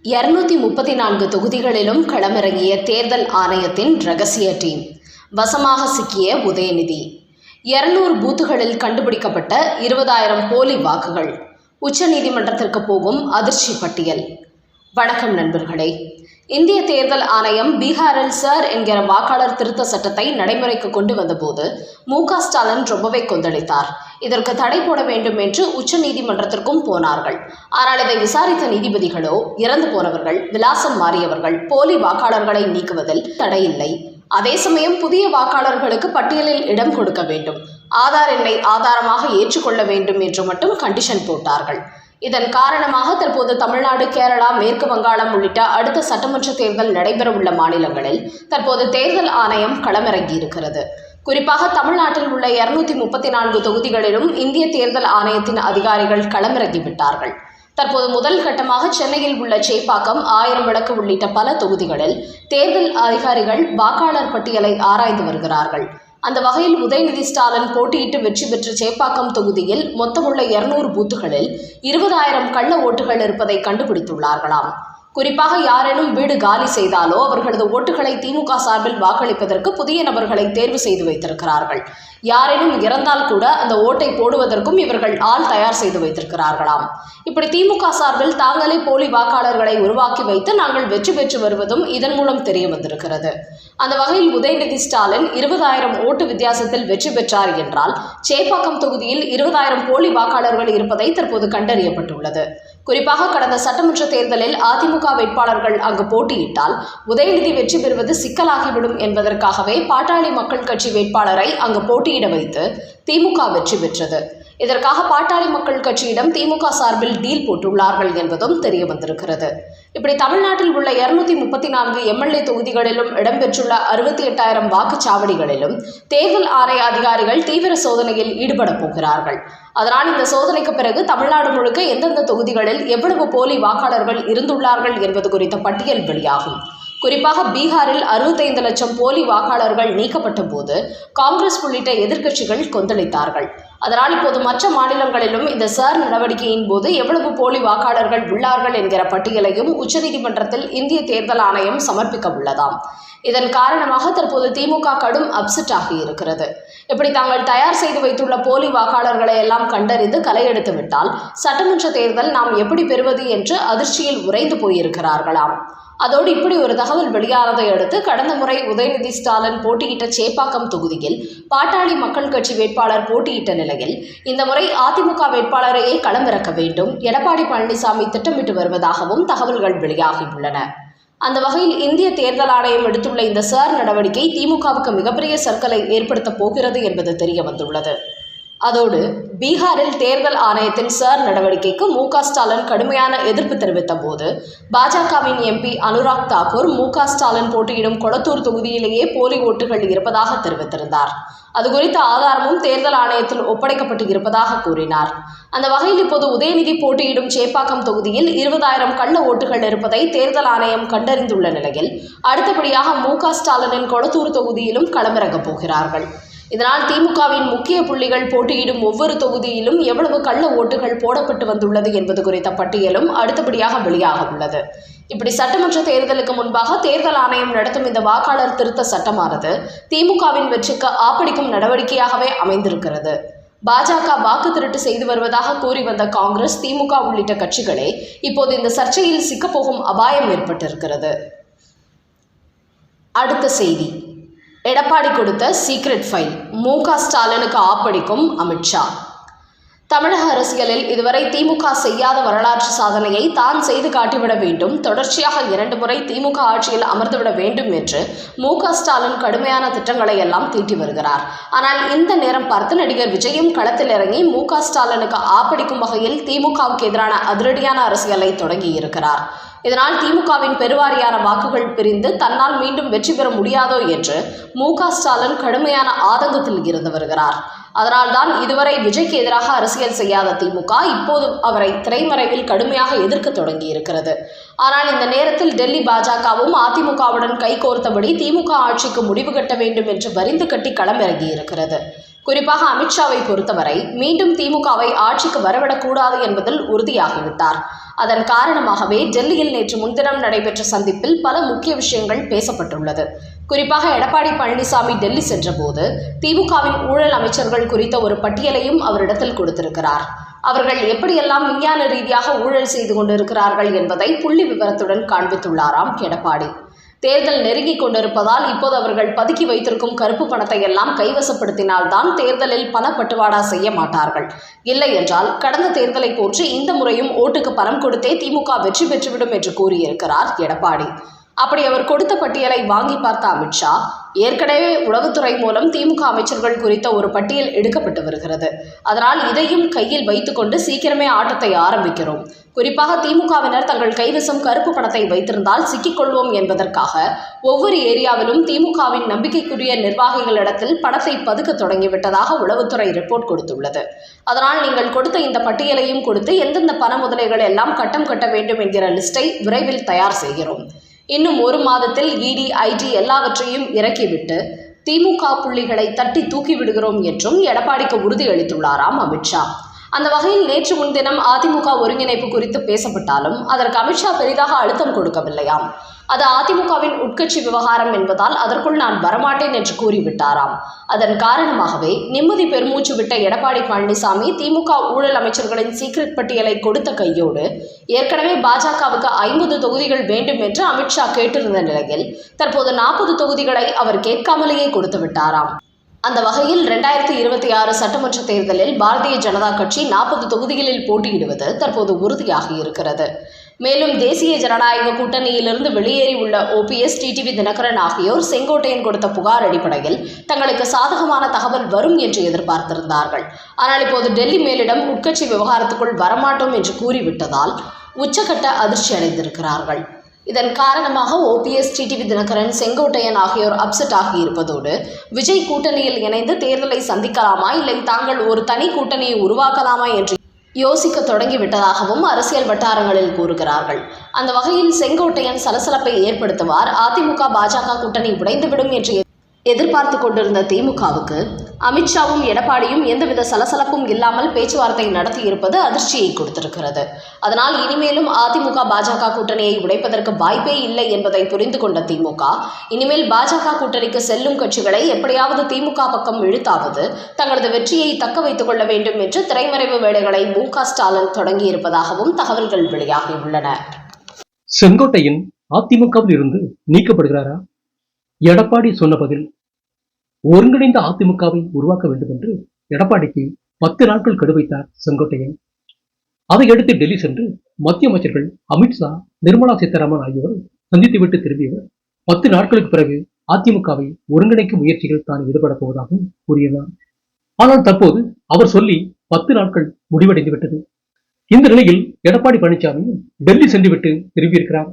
234 தொகுதிகளிலும் களமிறங்கிய தேர்தல் ஆணையத்தின் ரகசிய டீம் வசமாக சிக்கிய உதயநிதி. 200 பூத்துகளில் கண்டுபிடிக்கப்பட்ட 20,000 போலி வாக்குகள். உச்சநீதிமன்றத்திற்கு போகும் அதிர்ச்சி பட்டியல். வணக்கம் நண்பர்களே. இந்திய தேர்தல் ஆணையம் பீகாரில் சார் என்கிற வாக்காளர் திருத்த சட்டத்தை நடைமுறைக்கு கொண்டு வந்தபோது மு.க. ஸ்டாலின் ரொம்பவே கொந்தளித்தார். இதற்கு தடை போட வேண்டும் என்று உச்ச நீதிமன்றத்திற்கும் போனார்கள். ஆனால் இதை விசாரித்த நீதிபதிகளோ இறந்து போனவர்கள், விலாசம் மாறியவர்கள், போலி வாக்காளர்களை நீக்குவதில் தடையில்லை. அதே சமயம் புதிய வாக்காளர்களுக்கு பட்டியலில் இடம் கொடுக்க வேண்டும், ஆதார் எண்ணை ஆதாரமாக ஏற்றுக்கொள்ள வேண்டும் என்று மட்டும் கண்டிஷன் போட்டார்கள். இதன் காரணமாக தற்போது தமிழ்நாடு, கேரளா, மேற்கு வங்காளம் உள்ளிட்ட அடுத்த சட்டமன்ற தேர்தல் நடைபெறவுள்ள மாநிலங்களில் தற்போது தேர்தல் ஆணையம் களமிறங்கியிருக்கிறது. குறிப்பாக தமிழ்நாட்டில் உள்ள 234 தொகுதிகளிலும் இந்திய தேர்தல் ஆணையத்தின் அதிகாரிகள் களமிறங்கிவிட்டார்கள். தற்போது முதல் கட்டமாக சென்னையில் உள்ள சேப்பாக்கம், 1000 விளக்கு உள்ளிட்ட பல தொகுதிகளில் தேர்தல் அதிகாரிகள் வாக்காளர் பட்டியலை ஆராய்ந்து வருகிறார்கள். அந்த வகையில் உதயநிதி ஸ்டாலின் போட்டியிட்டு வெற்றி பெற்ற சேப்பாக்கம் தொகுதியில் மொத்தமுள்ள 200 பூத்துகளில் 20,000 கள்ள ஓட்டுகள் இருப்பதை கண்டுபிடித்துள்ளார்களாம். குறிப்பாக யாரேனும் வீடு காலி செய்தாலோ அவர்களது ஓட்டுகளை திமுக சார்பில் வாக்களிப்பதற்கு புதிய நபர்களை தேர்வு செய்து வைத்திருக்கிறார்கள். யாரேனும் இறந்தால் கூட அந்த ஓட்டை போடுவதற்கும் இவர்கள் ஆள் தயார் செய்து வைத்திருக்கிறார்களாம். இப்படி திமுக சார்பில் தாங்களே போலி வாக்காளர்களை உருவாக்கி வைத்து நாங்கள் வெற்றி பெற்று வருவதும் இதன் மூலம் தெரிய வந்திருக்கிறது. அந்த வகையில் உதயநிதி ஸ்டாலின் 20,000 ஓட்டு வித்தியாசத்தில் வெற்றி பெற்றார் என்றால் சேப்பாக்கம் தொகுதியில் 20,000 போலி வாக்காளர்கள் இருப்பதை தற்போது கண்டறியப்பட்டுள்ளது. குறிப்பாக கடந்த சட்டமன்ற தேர்தலில் அதிமுக வேட்பாளர்கள் அங்கு போட்டியிட்டால் உதயநிதி வெற்றி பெறுவது சிக்கலாகிவிடும் என்பதற்காகவே பாட்டாளி மக்கள் கட்சி வேட்பாளரை அங்கு போட்டியிட வைத்து திமுக வெற்றி பெற்றது. இதற்காக பாட்டாளி மக்கள் கட்சியிடம் திமுக சார்பில் டீல் போட்டுள்ளார்கள் என்பதும் தெரிய வந்திருக்கிறது. இப்படி தமிழ்நாட்டில் உள்ள 234 எம்எல்ஏ தொகுதிகளிலும் இடம்பெற்றுள்ள 68,000 வாக்குச்சாவடிகளிலும் தேர்தல் ஆணைய அதிகாரிகள் தீவிர சோதனையில் ஈடுபட போகிறார்கள். அதனால் இந்த சோதனைக்கு பிறகு தமிழ்நாடு முழுக்க எந்தெந்த தொகுதிகளில் எவ்வளவு போலி வாக்காளர்கள் இருந்துள்ளார்கள் என்பது குறித்த பட்டியல் வெளியாகும். குறிப்பாக பீகாரில் 65 லட்சம் போலி வாக்காளர்கள் நீக்கப்பட்ட போது காங்கிரஸ் உள்ளிட்ட எதிர்க்கட்சிகள் கொந்தளித்தார்கள். அதனால் இப்போது மற்ற மாநிலங்களிலும் இந்த சார் நடவடிக்கையின் போது எவ்வளவு போலி வாக்காளர்கள் உள்ளார்கள் என்கிற பட்டியலையும் உச்சநீதிமன்றத்தில் இந்திய தேர்தல் ஆணையம் சமர்ப்பிக்க உள்ளதாம். இதன் காரணமாக தற்போது திமுக கடும் அப்செட் ஆகி இருக்கிறது. இப்படி தாங்கள் தயார் செய்து வைத்துள்ள போலி வாக்காளர்களை எல்லாம் கண்டறிந்து களையெடுத்து விட்டால் சட்டமன்ற தேர்தல் நாம் எப்படி பெறுவது என்று அதிர்ச்சியில் உறைந்து போயிருக்கிறார்களாம். அதோடு இப்படி ஒரு தகவல் வெளியானதை அடுத்து கடந்த முறை உதயநிதி ஸ்டாலின் போட்டியிட்ட சேப்பாக்கம் தொகுதியில் பாட்டாளி மக்கள் கட்சி வேட்பாளர் போட்டியிட்ட நிலையில் இந்த முறை அதிமுக வேட்பாளரையே களமிறக்க வேண்டும் எடப்பாடி பழனிசாமி திட்டமிட்டு வருவதாகவும் தகவல்கள் வெளியாகியுள்ளன. அந்த வகையில் இந்திய தேர்தல் ஆணையம் எடுத்துள்ள இந்த சார் நடவடிக்கை திமுகவுக்கு மிகப்பெரிய சர்க்கலை ஏற்படுத்தப் போகிறது என்பது தெரிய வந்துள்ளது. அதோடு பீகாரில் தேர்தல் ஆணையத்தின் சார் நடவடிக்கைக்கு மு.க. ஸ்டாலின் கடுமையான எதிர்ப்பு தெரிவித்த போது பாஜகவின் எம்பி அனுராக் தாக்கூர் மு.க. ஸ்டாலின் போட்டியிடும் கொளத்தூர் தொகுதியிலேயே போலி ஓட்டுகள் இருப்பதாக தெரிவித்திருந்தார். அது குறித்த ஆதாரமும் தேர்தல் ஆணையத்தில் ஒப்படைக்கப்பட்டு இருப்பதாக கூறினார். அந்த வகையில் இப்போது உதயநிதி போட்டியிடும் சேப்பாக்கம் தொகுதியில் 20,000 கள்ள ஓட்டுகள் இருப்பதை தேர்தல் ஆணையம் கண்டறிந்துள்ள நிலையில் அடுத்தபடியாக மு.க. ஸ்டாலினின் கொளத்தூர் தொகுதியிலும் களமிறங்கப் போகிறார்கள். இதனால் திமுகவின் முக்கிய புள்ளிகள் போட்டியிடும் ஒவ்வொரு தொகுதியிலும் எவ்வளவு கள்ள ஓட்டுகள் போடப்பட்டு வந்துள்ளது என்பது குறித்த பட்டியலும் அடுத்தபடியாக வெளியாக உள்ளது. இப்படி சட்டமன்ற தேர்தலுக்கு முன்பாக தேர்தல் ஆணையம் நடத்தும் இந்த வாக்காளர் திருத்த சட்டமானது திமுகவின் வெற்றிக்கு ஆப்படிக்கும் நடவடிக்கையாகவே அமைந்திருக்கிறது. பாஜக வாக்கு திருட்டு செய்து வருவதாக கூறி வந்த காங்கிரஸ், திமுக உள்ளிட்ட கட்சிகளே இப்போது இந்த சர்ச்சையில் சிக்கப்போகும் அபாயம் ஏற்பட்டிருக்கிறது. அடுத்த செய்தி. எடப்பாடி கொடுத்த சீக்ரெட் ஃபைல், மு.க. ஸ்டாலினுக்கு ஆப்படிக்கும் அமித்ஷா. தமிழக அரசியலில் இதுவரை திமுக செய்யாத வரலாற்று சாதனையை தான் செய்து காட்டிவிட வேண்டும், தொடர்ச்சியாக 2 முறை திமுக ஆட்சியில் அமர்ந்துவிட வேண்டும் என்று மு.க. ஸ்டாலின் கடுமையான திட்டங்களை எல்லாம் தீட்டி வருகிறார். ஆனால் இந்த நேரம் பார்த்து நடிகர் விஜயும் களத்தில் இறங்கி மு.க. ஸ்டாலினுக்கு ஆப்படிக்கும் வகையில் திமுகவுக்கு எதிரான அதிரடியான அரசியலை தொடங்கி இருக்கிறார். இதனால் திமுகவின் பெருவாரியான வாக்குகள் பிரிந்து தன்னால் மீண்டும் வெற்றி பெற முடியாதோ என்று மு.க. ஸ்டாலின் கடுமையான ஆதங்கத்தில் இருந்து வருகிறார். அதனால்தான் இதுவரை விஜய்க்கு எதிராக அரசியல் செய்யாத திமுக இப்போது அவரை திரைமறைவில் கடுமையாக எதிர்க்க தொடங்கி இருக்கிறது. ஆனால் இந்த நேரத்தில் டெல்லி பாஜகவும் அதிமுகவுடன் கைகோர்த்தபடி திமுக ஆட்சிக்கு முடிவு கட்ட வேண்டும் என்று வரிந்து கட்டி களமிறங்கி இருக்கிறது. குறிப்பாக அமித்ஷாவை பொறுத்தவரை மீண்டும் திமுகவை ஆட்சிக்கு வரவிடக்கூடாது என்பதில் உறுதியாகிவிட்டார். அதன் காரணமாகவே டெல்லியில் நேற்று முன்தினம் நடைபெற்ற சந்திப்பில் பல முக்கிய விஷயங்கள் பேசப்பட்டுள்ளது. குறிப்பாக எடப்பாடி பழனிசாமி டெல்லி சென்றபோது திமுகவின் ஊழல் அமைச்சர்கள் குறித்த ஒரு பட்டியலையும் அவரிடத்தில் கொடுத்திருக்கிறார். அவர்கள் எப்படியெல்லாம் விஞ்ஞான ரீதியாக ஊழல் செய்து கொண்டிருக்கிறார்கள் என்பதை புள்ளி விவரத்துடன் காண்பித்துள்ளாராம் எடப்பாடி. தேர்தல் நெருங்கிக் கொண்டிருப்பதால் இப்போது அவர்கள் பதுக்கி வைத்திருக்கும் கருப்பு பணத்தை எல்லாம் கைவசப்படுத்தினால்தான் தேர்தலில் பண பட்டுவாடா செய்ய மாட்டார்கள். இல்லை என்றால் கடந்த தேர்தலை போன்று இந்த முறையும் ஓட்டுக்கு பணம் கொடுத்தே திமுக வெற்றி பெற்றுவிடும் என்று கூறியிருக்கிறார் எடப்பாடி. அப்படி அவர் கொடுத்த பட்டியலை வாங்கி பார்த்த அமித்ஷா, ஏற்கனவே உளவுத்துறை மூலம் திமுக அமைச்சர்கள் குறித்த ஒரு பட்டியல் எடுக்கப்பட்டு வருகிறது. அதனால் இதையும் கையில் வைத்துக்கொண்டு சீக்கிரமே ஆட்டத்தை ஆரம்பிக்கிறோம். குறிப்பாக திமுகவினர் தங்கள் கைவசம் கருப்பு பணத்தை வைத்திருந்தால் சிக்கிக்கொள்வோம் என்பதற்காக ஒவ்வொரு ஏரியாவிலும் திமுகவின் நம்பிக்கைக்குரிய நிர்வாகிகளிடத்தில் பணத்தை பதுக்க தொடங்கிவிட்டதாக உளவுத்துறை ரிப்போர்ட் கொடுத்துள்ளது. அதனால் நீங்கள் கொடுத்த இந்த பட்டியலையும் கொடுத்து எந்தெந்த பண முதலைகள் எல்லாம் கட்டம் கட்ட வேண்டும் என்கிற லிஸ்டை விரைவில் தயார் செய்கிறோம். இன்னும் ஒரு மாதத்தில் இடி, ஐடி எல்லாவற்றையும் இறக்கிவிட்டு திமுக புள்ளிகளை தட்டி தூக்கி விடுகிறோம் என்றும் எடப்பாடிக்கு உறுதியளித்துள்ளாராம் அமித்ஷா. அந்த வகையில் நேற்று முன்தினம் அதிமுக ஒருங்கிணைப்பு குறித்து பேசப்பட்டாலும் அதற்கு அமித்ஷா பெரிதாக அழுத்தம் கொடுக்கவில்லையாம். அது அதிமுகவின் உட்கட்சி விவகாரம் என்பதால் அதற்குள் நான் வரமாட்டேன் என்று கூறிவிட்டாராம். அதன் காரணமாகவே நிம்மதி பெருமூச்சு விட்ட எடப்பாடி பழனிசாமி திமுக ஊழல் அமைச்சர்களின் சீக்ரெட் பட்டியலை கொடுத்த கையோடு ஏற்கனவே பாஜகவுக்கு 50 தொகுதிகள் வேண்டும் என்று அமித்ஷா கேட்டிருந்த நிலையில் தற்போது 40 தொகுதிகளை அவர் கேட்காமலேயே கொடுத்து விட்டாராம். அந்த வகையில் 2026 சட்டமன்ற தேர்தலில் பாரதிய ஜனதா கட்சி 40 தொகுதிகளில் போட்டியிடுவது தற்போது உறுதியாகி இருக்கிறது. மேலும் தேசிய ஜனநாயக கூட்டணியிலிருந்து வெளியேறி உள்ள OPS, டிடிவி தினகரன் ஆகியோர் செங்கோட்டையன் கொடுத்த புகார் அடிப்படையில் தங்களுக்கு சாதகமான தகவல் வரும் என்று எதிர்பார்த்திருந்தார்கள். ஆனால் இப்போது டெல்லி மேலிடம் உட்கட்சி விவகாரத்துக்குள் வரமாட்டோம் என்று கூறிவிட்டதால் உச்சகட்ட அதிர்ச்சி அடைந்திருக்கிறார்கள். இதன் காரணமாக OPS, டிடிவி தினகரன், செங்கோட்டையன் ஆகியோர் அப்செட் ஆகியிருப்பதோடு விஜய் கூட்டணியில் இணைந்து தேர்தலை சந்திக்கலாமா இல்லை தாங்கள் ஒரு தனி கூட்டணியை உருவாக்கலாமா என்று யோசிக்க தொடங்கிவிட்டதாகவும் அரசியல் வட்டாரங்களில் கூறுகிறார்கள். அந்த வகையில் செங்கோட்டையன் சலசலப்பை ஏற்படுத்துவார், அதிமுக பாஜக கூட்டணி உடைந்துவிடும் என்று எதிர்பார்த்து கொண்டிருந்த திமுகவுக்கு அமித்ஷாவும் எடப்பாடியும் எந்தவித சலசலப்பும் இல்லாமல் பேச்சுவார்த்தை நடத்தியிருப்பது அதிர்ச்சியை கொடுத்திருக்கிறது. அதனால் இனிமேலும் அதிமுக பாஜக கூட்டணியை உடைப்பதற்கு வாய்ப்பே இல்லை என்பதை புரிந்து கொண்ட திமுக இனிமேல் பாஜக கூட்டணிக்கு செல்லும் கட்சிகளை எப்படியாவது திமுக பக்கம் இழுத்தாவது தங்களது வெற்றியை தக்க வைத்துக் கொள்ள வேண்டும் என்று திரைமறைவு வேலைகளை மு.க.ஸ்டாலின் தொடங்கியிருப்பதாகவும் தகவல்கள் வெளியாகியுள்ளன. செங்கோட்டையன் அதிமுகவில் இருந்து நீக்கப்படுகிறாரா? எடப்பாடி சொன்ன பதில்: ஒருங்கிணைந்த அதிமுகவை உருவாக்க வேண்டும் என்று எடப்பாடிக்கு 10 நாட்கள் கெடு வைத்தார் செங்கோட்டையன். அதையடுத்து டெல்லி சென்று மத்திய அமைச்சர்கள் அமித்ஷா, நிர்மலா சீதாராமன் ஆகியோரை சந்தித்துவிட்டு திரும்பியவர் 10 நாட்களுக்கு பிறகு அதிமுகவை ஒருங்கிணைக்கும் முயற்சிகள் தான் ஈடுபடப் போவதாகவும் கூறினார். ஆனால் தற்போது அவர் சொல்லி 10 நாட்கள் முடிவடைந்து விட்டது. இந்த நிலையில் எடப்பாடி பழனிசாமியும் டெல்லி சென்றுவிட்டு திரும்பியிருக்கிறார்.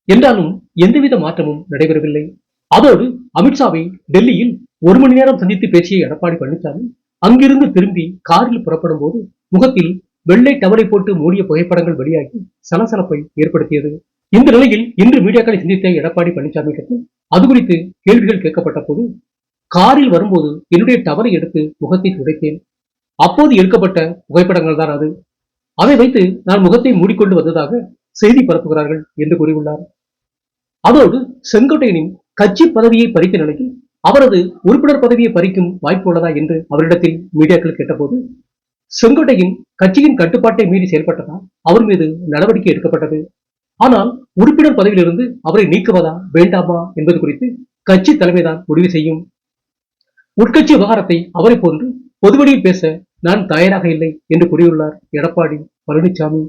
என்றாலும் எந்தவித மாற்றமும் நடைபெறவில்லை. அதோடு அமித்ஷாவை டெல்லியில் 1 மணி நேரம் சந்தித்து பேசிய எடப்பாடி பழனிசாமி அங்கிருந்து திரும்பி காரில் புறப்படும் போது முகத்தில் வெள்ளை டவலை போட்டு மூடிய புகைப்படங்கள் வெளியாகி சலசலப்பை ஏற்படுத்தியது. இந்த நிலையில் இன்று மீடியாக்களை சந்தித்த எடப்பாடி பழனிசாமி அது குறித்து கேள்விகள் கேட்கப்பட்ட போது, காரில் வரும்போது என்னுடைய டவலை எடுத்து முகத்தை துடைத்தேன், அப்போது எடுக்கப்பட்ட புகைப்படங்கள் தான் அது, அதை வைத்து நான் முகத்தை மூடிக்கொண்டு வந்ததாக செய்தி பரப்புகிறார்கள் என்று கூறியுள்ளார். அதோடு செங்கோட்டையனின் கட்சி பதவியை பறித்த நிலையில் அவரது உறுப்பினர் பதவியை பறிக்கும் வாய்ப்பு உள்ளதா என்று அவரிடத்தில் மீடியாக்கள் கேட்டபோது, செங்கோட்டையன் கட்சியின் கட்டுப்பாட்டை மீறி செயல்பட்டதால் அவர் மீது நடவடிக்கை எடுக்கப்பட்டது. ஆனால் உறுப்பினர் பதவியிலிருந்து அவரை நீக்குவதா வேண்டாமா என்பது குறித்து கட்சி தலைமைதான் முடிவு செய்யும். உட்கட்சி விவகாரத்தை அவரை போன்று பொதுவெளியில் பேச நான் தயாராக இல்லை என்று கூறியுள்ளார் எடப்பாடி பழனிசாமி.